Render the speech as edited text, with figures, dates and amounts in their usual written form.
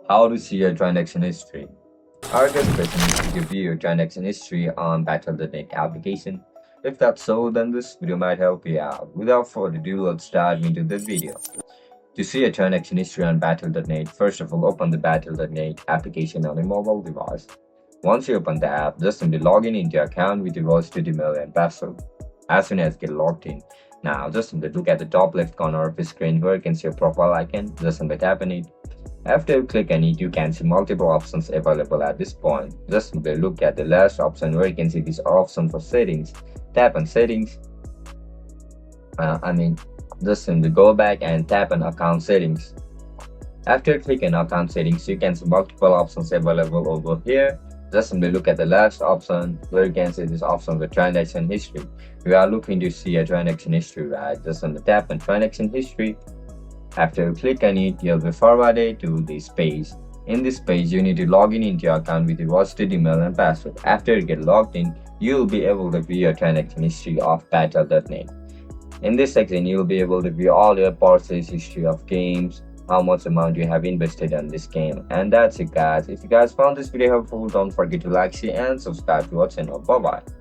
How to see your transaction history. Our first question is to view your transaction history on Battle.net application. If that's so, then this video might help you out. Without further ado, let's dive into the video. To see your transaction history on Battle.net, first of all, open the Battle.net application on a mobile device. Once you open the app, just simply log in into your account with your registered email and password. As soon as you get logged in, now just simply look at the top left corner of the screen where you can see your profile icon. Just simply tap on it. After you click on it, you can see multiple options available at this point. Just simply look at the last option where you can see this option for settings. Tap on settings. Uh, I mean, just simply go back and tap on account settings. After clicking account settings, you can see multiple options available over here. Just simply look at the last option where you can see this option for transaction history. We are looking to see a transaction history, right? Just simply tap on transaction history. After you click on it, you'll be forwarded to this page. In this page, you need to log in into your account with your registered email and password. After you get logged in, you'll be able to view your transaction history of Battle.net. In this section, you'll be able to view all your purchase history of games, how much amount you have invested on this game. And that's it, guys. If you guys found this video helpful, don't forget to like, share, and subscribe to our channel. Bye bye.